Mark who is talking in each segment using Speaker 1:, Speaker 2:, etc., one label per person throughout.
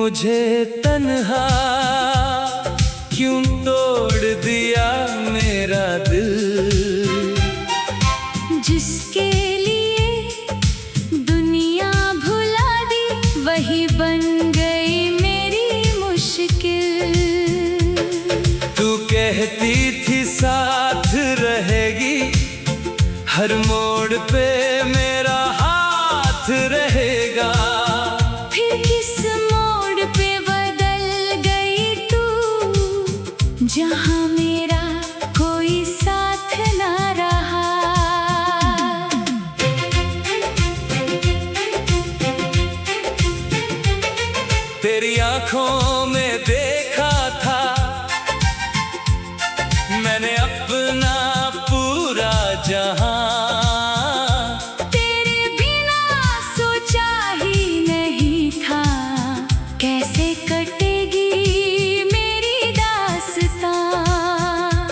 Speaker 1: मुझे तन्हा क्यों तोड़ दिया मेरा दिल।
Speaker 2: जिसके लिए दुनिया भुला दी वही बन गई मेरी मुश्किल।
Speaker 1: तू कहती थी साथ रहेगी, हर मोड़ पे मेरा हाथ रहेगा।
Speaker 2: फिर किस मोड़ पे बदल गई तू, जहां मेरा कोई साथ ना रहा।
Speaker 1: तेरी आंखों में देखा था मैंने अपना पूरा जहां।
Speaker 2: तेरे बिना सोचा ही नहीं था कैसे कटेगी मेरी दास्तां।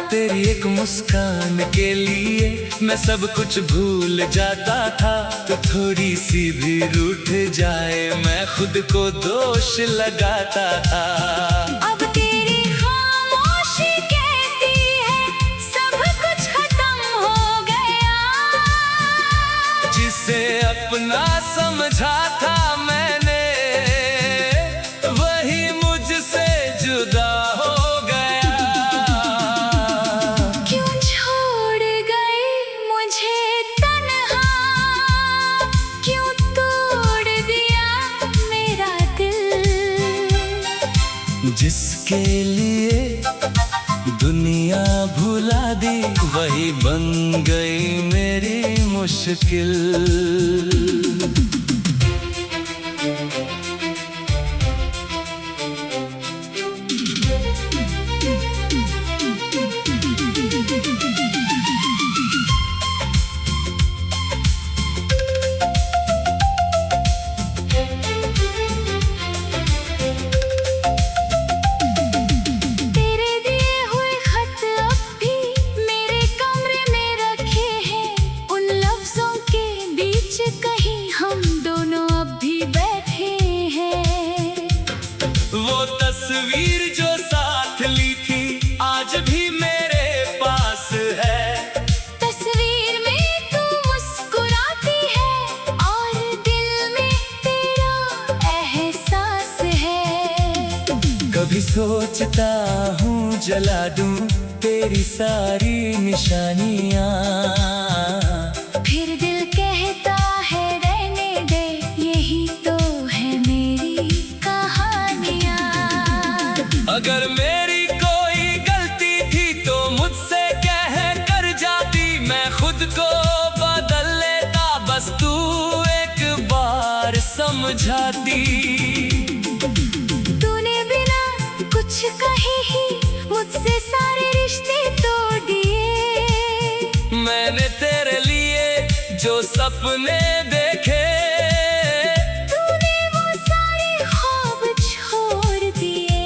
Speaker 1: तेरी एक मुस्कान के लिए मैं सब कुछ भूल जाता था। तो थोड़ी सी भी रूठ जाए मैं खुद को दोष लगाता था।
Speaker 2: अब तेरी खामोशी कहती है सब कुछ खत्म हो गया।
Speaker 1: जिसे अपना समझा था मैंने वही मुझसे जुदा हो गया।
Speaker 2: क्यों छोड़ गई मुझे तन्हा, क्यों तोड़ दिया मेरा दिल।
Speaker 1: जिसके लिए दुनिया भुला दी वही बन गई मेरी मुश्किल।
Speaker 2: तेरे दिए हुए खत अब भी मेरे कमरे में रखे हैं। उन लफ्जों के बीच कहीं हम दोनों अब भी बैठे हैं।
Speaker 1: वो तस्वीर जो साथ ली थी आज भी मेरे पास है।
Speaker 2: तस्वीर में तू मुस्कुराती है और दिल में तेरा एहसास है।
Speaker 1: कभी सोचता हूँ जला दूं तेरी सारी निशानियाँ।
Speaker 2: फिर दिल कहता है रहने दे, यही तो है मेरी कहानियाँ।
Speaker 1: अगर मेरी कोई गलती थी तो मुझसे कह कर जाती, मैं खुद को बदल लेता बस तू एक बार समझाती।
Speaker 2: तूने बिना कुछ कहे ही मुझसे सारे रिश्ते तोड़ दिए।
Speaker 1: मैंने तेरे लिए जो सपने देखे
Speaker 2: तूने वो सारे ख्वाब छोड़ दिए।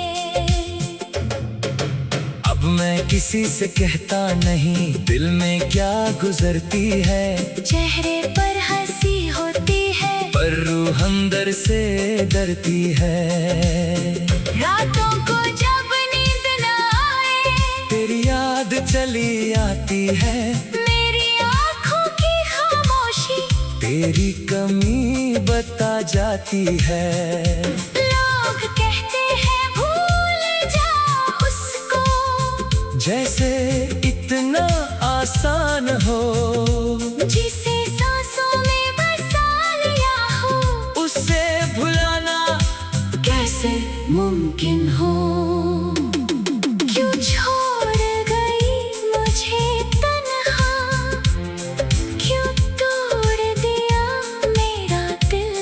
Speaker 1: अब मैं किसी से कहता नहीं दिल में क्या गुजरती है।
Speaker 2: चेहरे पर हंसी होती है
Speaker 1: पर रूह अंदर से डरती है।
Speaker 2: रातों को जब नींद न आए
Speaker 1: तेरी याद चली आती है।
Speaker 2: मेरी आँखों की खामोशी
Speaker 1: तेरी कमी बता जाती है।
Speaker 2: लोग कहते हैं भूल जा उसको,
Speaker 1: जैसे इतना आसान हो
Speaker 2: जिसे सांसों में बसा लिया हो।
Speaker 1: उसे भुलाना
Speaker 2: कैसे मुमकिन हो। क्यों छोड़ गई मुझे तन्हा, क्यों तोड़ दिया मेरा दिल।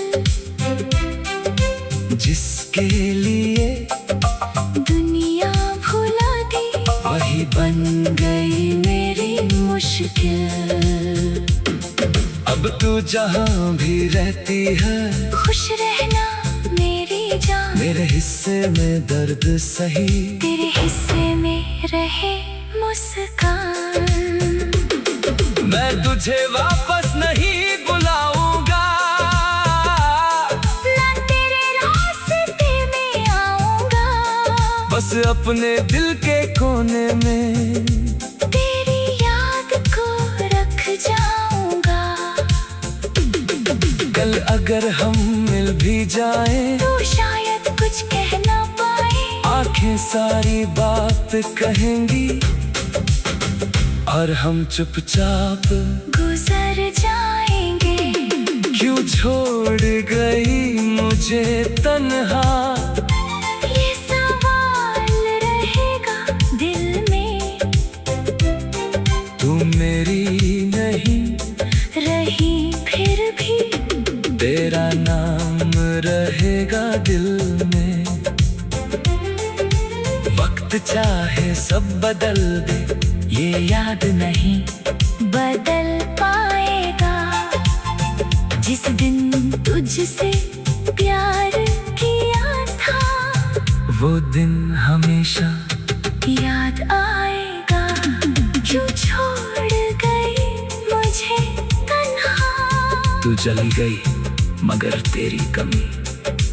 Speaker 1: जिसके लिए
Speaker 2: दुनिया भुला दी
Speaker 1: वही बन
Speaker 2: गई मेरी मुश्किल।
Speaker 1: अब तू जहाँ भी रहती है
Speaker 2: खुश रहना मेरी जान,
Speaker 1: मेरे हिस्से में दर्द सही।
Speaker 2: तेरे हिस्से में रहे मुस्कान।
Speaker 1: मैं तुझे वापस नहीं बुलाऊंगा।
Speaker 2: ना तेरे रास्ते में
Speaker 1: अपने दिल के कोने में
Speaker 2: तेरी याद को रख जाऊंगा।
Speaker 1: कल अगर हम मिल भी जाएं
Speaker 2: तो शायद कुछ कह ना पाए।
Speaker 1: आंखें सारी बात कहेंगी और हम चुपचाप
Speaker 2: गुजर जाएंगे।
Speaker 1: क्यों छोड़ गई मुझे तन्हा,
Speaker 2: ये सवाल रहेगा दिल में।
Speaker 1: तू मेरी नहीं
Speaker 2: रही फिर भी
Speaker 1: तेरा नाम रहेगा दिल में। वक्त चाहे सब बदल दे, ये याद नहीं
Speaker 2: बदल पाएगा। जिस दिन तुझसे प्यार किया था,
Speaker 1: वो दिन हमेशा
Speaker 2: याद आएगा। क्यों छोड़ गई मुझे तन्हा,
Speaker 1: तू चली गई मगर तेरी कमी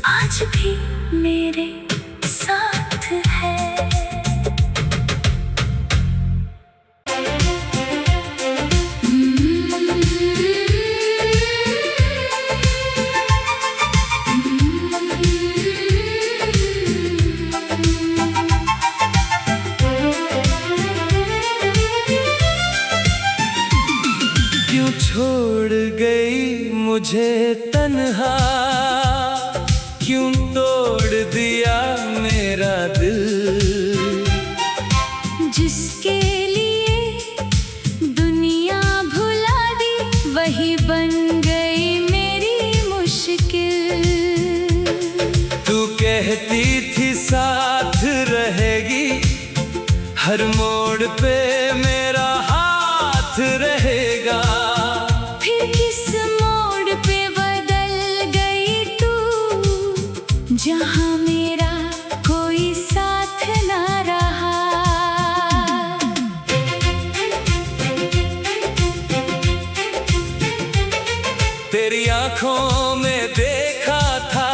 Speaker 2: आज भी मेरे साथ है।
Speaker 1: क्यों छोड़ गई मुझे तन्हा, क्यों तोड़ दिया मेरा दिल।
Speaker 2: जिसके लिए दुनिया भुला दी, वही बन गई मेरी मुश्किल।
Speaker 1: तू कहती थी साथ रहेगी, हर मोड़ पे मेरा हाथ रहेगा।
Speaker 2: फिर किस मोड़ पे बदल गई तू, जहां मेरा कोई साथ ना रहा।
Speaker 1: तेरी आंखों में देखा था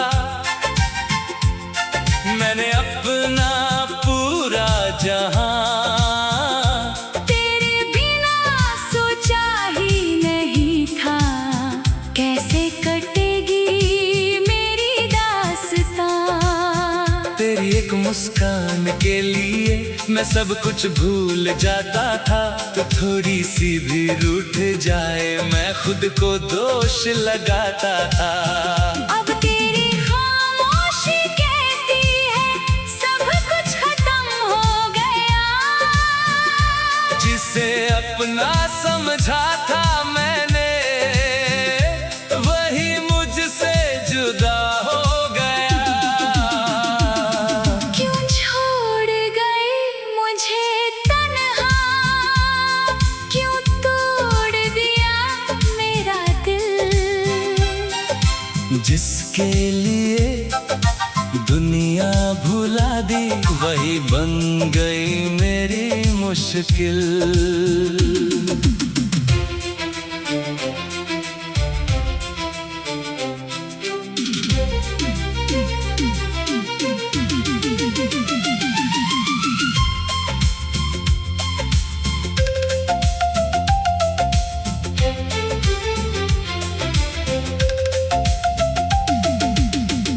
Speaker 1: मैंने अपना पूरा जहां।
Speaker 2: तेरे बिना सोचा ही नहीं था, कैसे कटेगी मेरी दास्तां।
Speaker 1: तेरी एक मुस्कान के लिए मैं सब कुछ भूल जाता था। तो थोड़ी सी भी रूठ जाए मैं खुद को दोष लगाता था।
Speaker 2: अब तेरी खामोशी कहती है सब कुछ खत्म हो गया।
Speaker 1: जिसे अपना समझा था मैंने, वही मुझसे जुदा हो गया।
Speaker 2: क्यों छोड़ गई मुझे तन्हा, क्यों तोड़ दिया मेरा दिल।
Speaker 1: जिसके लिए दुनिया भुला दी, वही बन गई मेरी मुश्किल।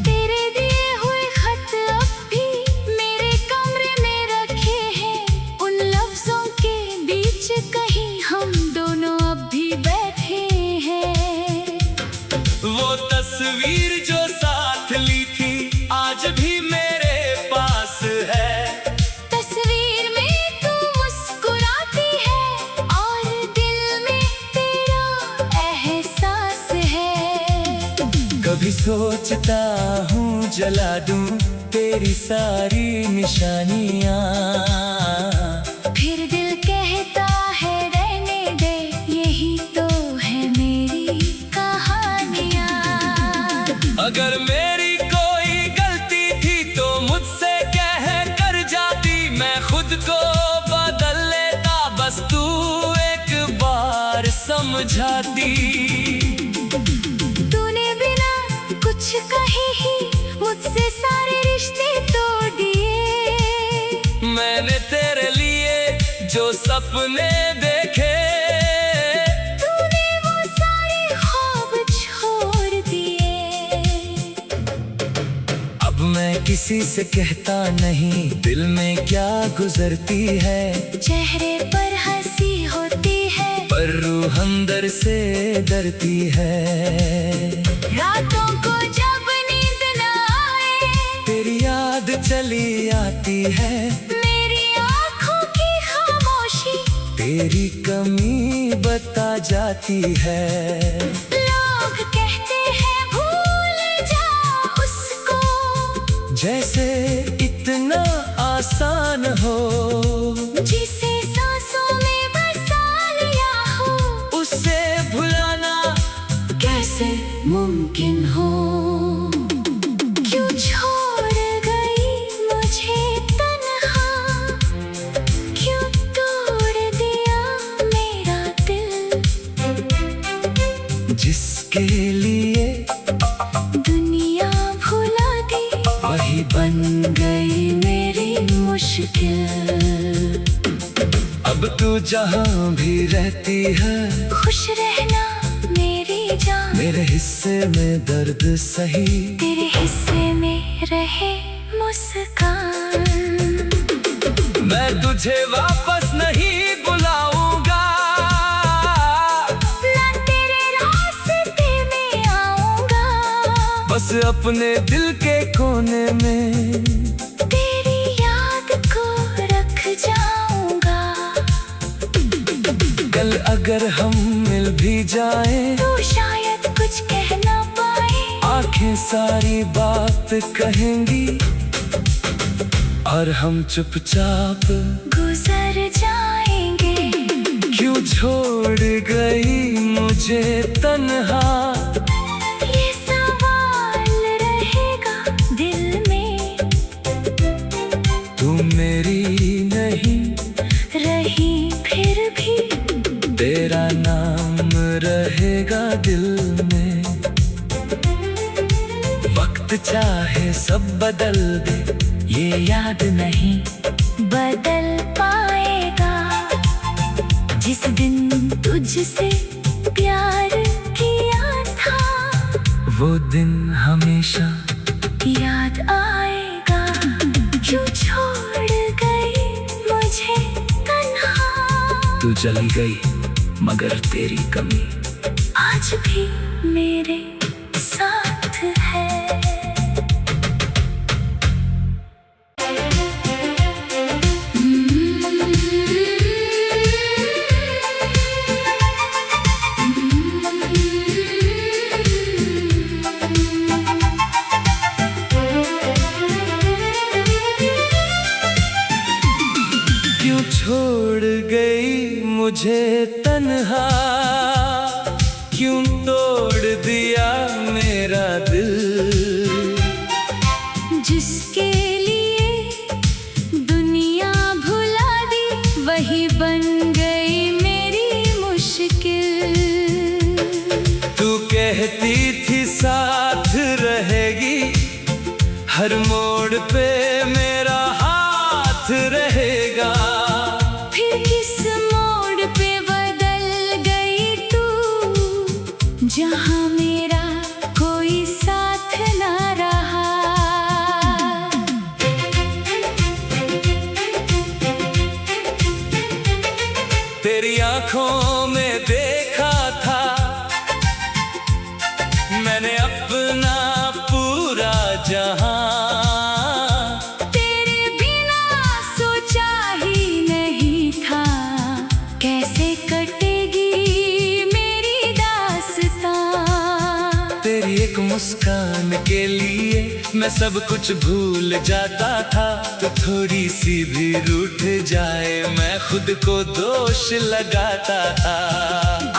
Speaker 2: तेरे दिए हुए खत अब भी मेरे कमरे में रखे हैं। उन लफ्जों के बीच कहीं हम दोनों अब भी बैठे हैं।
Speaker 1: वो तस्वीर जो साथ ली थी आज भी मेरे पास है।
Speaker 2: तस्वीर में तू मुस्कुराती है और दिल में तेरा एहसास है।
Speaker 1: कभी सोचता हूँ जला दूं तेरी सारी निशानियाँ।
Speaker 2: फिर दिल कहता है रहने दे, यही तो है मेरी कहानियाँ।
Speaker 1: अगर मेरी कोई गलती थी तो मुझसे कह कर जाती, मैं खुद को बदल लेता बस तू एक बार समझाती।
Speaker 2: तूने बिना कुछ कहे ही मुझसे सारे रिश्ते तोड़ दिए।
Speaker 1: सपने देखे,
Speaker 2: तूने वो सारे ख्वाब छोड़ दिए।
Speaker 1: अब मैं किसी से कहता नहीं दिल में क्या गुजरती है।
Speaker 2: चेहरे पर हंसी होती है
Speaker 1: पर रूह अंदर से डरती है।
Speaker 2: रातों को जब नींद न आए,
Speaker 1: तेरी याद चली आती है।
Speaker 2: मेरी आँखों की खामोशी
Speaker 1: तेरी कमी बता जाती है।
Speaker 2: लोग कहते हैं भूल जा उसको,
Speaker 1: जैसे इतना आसान हो,
Speaker 2: जिसे सांसों में बसा लिया हो,
Speaker 1: उसे भुलाना
Speaker 2: कैसे मुमकिन हो। क्यों छोड़ गई मुझे तन्हा, क्यों तोड़ दिया मेरा दिल।
Speaker 1: जिसके लिए
Speaker 2: दुनिया भुला दी,
Speaker 1: वही बन
Speaker 2: गई मेरी मुश्किल।
Speaker 1: अब तू जहाँ भी रहती है,
Speaker 2: खुश रहना मेरी जान,
Speaker 1: मेरे हिस्से में दर्द सही।
Speaker 2: तेरे हिस्से में रहे मुस्कान।
Speaker 1: मैं तुझे वापस नहीं बुलाऊंगा,
Speaker 2: ना तेरे रास्ते में आऊंगा,
Speaker 1: बस अपने दिल के कोने में
Speaker 2: तेरी याद को रख जाऊंगा।
Speaker 1: कल अगर हम मिल भी जाएं,
Speaker 2: तू शायद कुछ कह ना पाए,
Speaker 1: आंखें सारी बात कहेंगी और हम चुपचाप
Speaker 2: गुजर जाएंगे।
Speaker 1: क्यों छोड़ गई मुझे तन्हा,
Speaker 2: ये सवाल रहेगा दिल में।
Speaker 1: तू मेरी नहीं
Speaker 2: रही फिर भी
Speaker 1: तेरा नाम रहेगा दिल में। वक्त चाहे सब बदल दे, ये याद नहीं
Speaker 2: बदल पाएगा। जिस दिन तुझसे प्यार किया था,
Speaker 1: वो दिन हमेशा
Speaker 2: याद आएगा। क्यों छोड़ गई मुझे तन्हा,
Speaker 1: तू चली गई मगर तेरी कमी
Speaker 2: आज भी मेरे साथ है।
Speaker 1: क्यों छोड़ गई मुझे तन्हा, क्यों तोड़ दिया मेरा दिल।
Speaker 2: जिसके लिए दुनिया भुला दी, वही बन गई मेरी मुश्किल।
Speaker 1: तू कहती थी साथ रहेगी, हर मोड़ पे मेरा हाथ रहेगा।
Speaker 2: फिर किस मोड़ पे बदल गई तू, जहाँ मेरा कोई साथ ना रहा।
Speaker 1: तेरी आंखों में देखा था मैंने अपना पूरा जहां।
Speaker 2: तेरे बिना सोचा ही नहीं था, कैसे कटेगी मेरी दास्तां।
Speaker 1: तेरी एक मुस्कान के लिए मैं सब कुछ भूल जाता था। तो थोड़ी सी भी रूठ जाए मैं खुद को दोष लगाता था।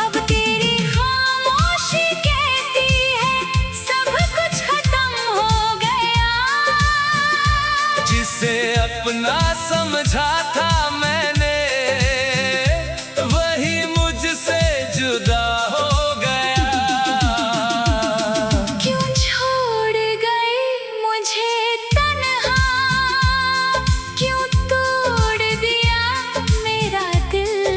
Speaker 2: अब तेरी खामोशी कहती है सब कुछ खत्म हो गया।
Speaker 1: जिसे अपना समझा था मैंने, वही मुझसे जुदा हो गया।
Speaker 2: क्यों छोड़ गई मुझे तन्हा, क्यों तोड़ दिया मेरा दिल।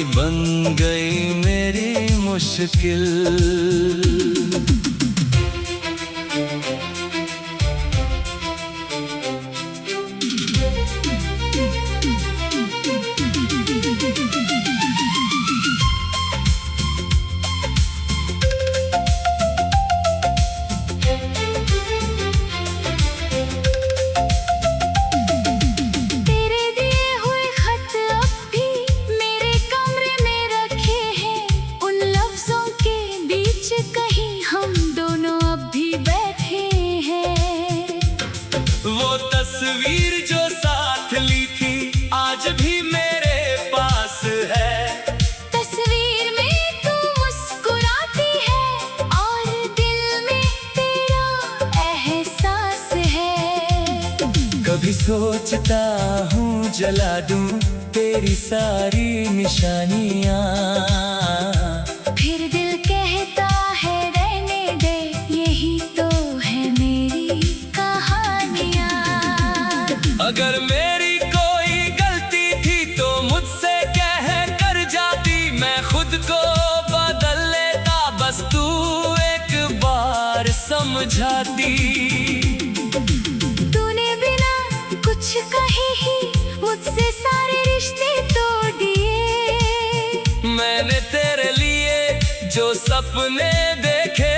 Speaker 1: वही बन गई मेरी मुश्किल।
Speaker 2: तेरे दिए हुए खत अब भी मेरे कमरे में रखे हैं। उन लफ्जों के बीच कहीं हम दोनों अब भी बैठे हैं।
Speaker 1: वो तस्वीर जो साथ ली थी आज भी मेरे पास है।
Speaker 2: तस्वीर में तू मुस्कुराती है और दिल में तेरा एहसास है।
Speaker 1: कभी सोचता हूँ जला दूं तेरी सारी निशानियाँ।
Speaker 2: फिर दिल कहता है रहने दे, यही तो है मेरी कहानियाँ।
Speaker 1: अगर मेरी कोई गलती थी तो मुझसे कह कर जाती, मैं खुद को बदल लेता बस तू एक बार समझाती।
Speaker 2: तूने बिना कुछ कहे ही मुझसे सारे रिश्ते तोड़ दिए।
Speaker 1: मैंने तेरे लिए जो सपने देखे,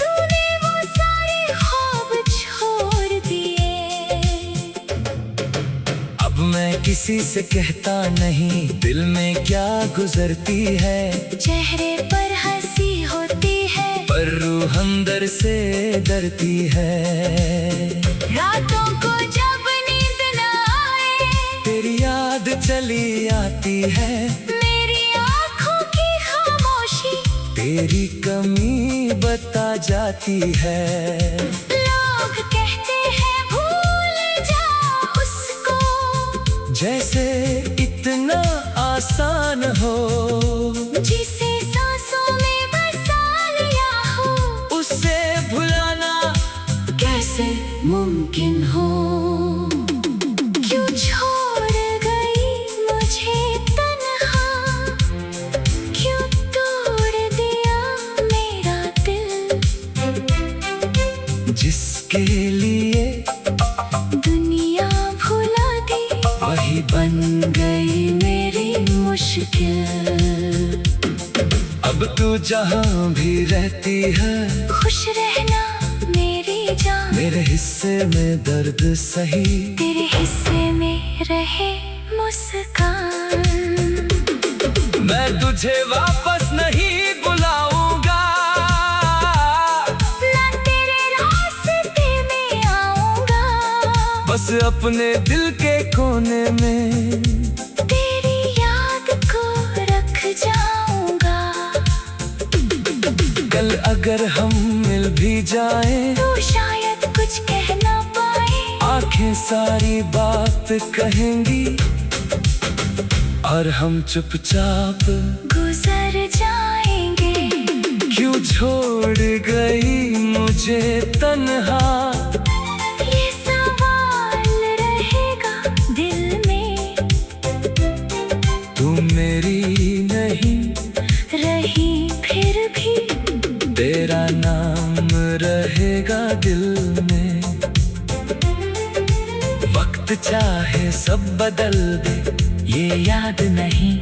Speaker 2: तूने वो सारे ख्वाब छोड़ दिए।
Speaker 1: अब मैं किसी से कहता नहीं दिल में क्या गुजरती है।
Speaker 2: चेहरे पर हंसी होती है
Speaker 1: पर रूह अंदर से डरती है।
Speaker 2: रातों को जब नींद न आए,
Speaker 1: तेरी याद चली आती है।
Speaker 2: मेरी आँखों की खामोशी
Speaker 1: तेरी कमी बता जाती है।
Speaker 2: लोग कहते हैं भूल जा उसको,
Speaker 1: जैसे इतना आसान हो,
Speaker 2: जिसे सांसों में बसा लिया हो,
Speaker 1: उसे भुलाना
Speaker 2: कैसे मुमकिन हो। क्यों छोड़ गई मुझे तन्हा, क्यों तोड़ दिया मेरा दिल।
Speaker 1: जिसके लिए
Speaker 2: दुनिया भुला दी,
Speaker 1: वही बन गई मेरी
Speaker 2: मुश्किल।
Speaker 1: अब तू जहाँ भी रहती है,
Speaker 2: खुश रहना मेरी जान,
Speaker 1: मेरे हिस्से में दर्द सही,
Speaker 2: तेरे हिस्से में रहे मुस्कान।
Speaker 1: मैं तुझे वापस नहीं बुलाऊंगा,
Speaker 2: ना तेरे रास्ते में आऊंगा,
Speaker 1: बस अपने दिल के कोने में
Speaker 2: तेरी याद को रख जाऊंगा।
Speaker 1: कल अगर हम मिल भी जाएं,
Speaker 2: तू शायद कुछ कह ना पाए,
Speaker 1: आंखें सारी बात कहेंगी और हम चुपचाप
Speaker 2: गुजर जाएंगे।
Speaker 1: क्यों छोड़ गई मुझे तन्हा,
Speaker 2: ये सवाल रहेगा दिल में।
Speaker 1: तू मेरी नहीं
Speaker 2: रही फिर भी
Speaker 1: तेरा नाम रहेगा दिल में। वक्त चाहे सब बदल दे, ये याद नहीं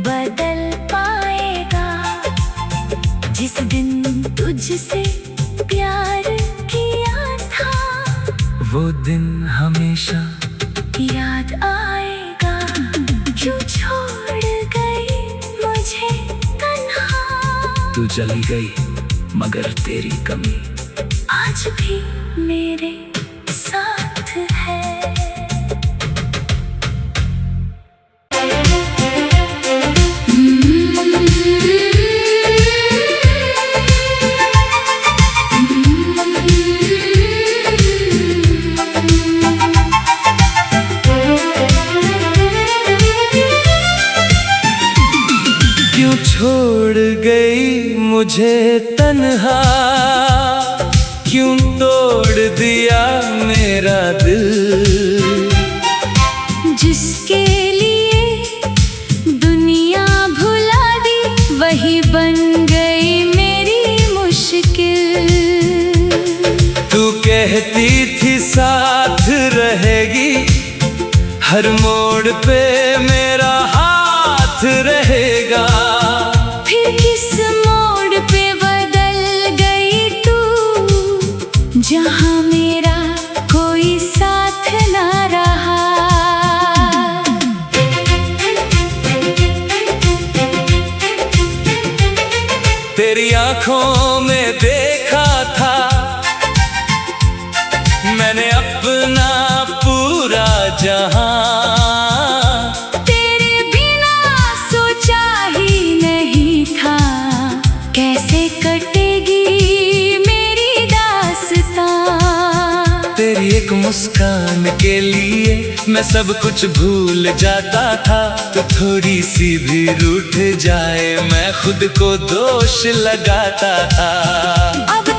Speaker 2: बदल पाएगा। जिस दिन तुझसे प्यार किया था,
Speaker 1: वो दिन हमेशा
Speaker 2: याद आएगा। क्यों छोड़ गई मुझे तन्हा,
Speaker 1: तू चली गई मगर तेरी कमी
Speaker 2: आज भी मेरे साथ है।
Speaker 1: क्यों छोड़ गई मुझे तन्हा, क्यों तोड़ दिया मेरा दिल।
Speaker 2: जिसके लिए
Speaker 1: हर मोड़ पे मेरा हाथ रहेगा।
Speaker 2: फिर किस मोड़ पे बदल गई तू, जहां मेरा कोई साथ ना रहा।
Speaker 1: तेरी आंखों में देखा था मैंने अपना पूरा जहां।
Speaker 2: तेरे बिना सोचा ही नहीं था कैसे कटेगी मेरी दास्तां।
Speaker 1: तेरी एक मुस्कान के लिए मैं सब कुछ भूल जाता था। तो थोड़ी सी भी रूठ जाए मैं खुद को दोष लगाता था।
Speaker 2: अब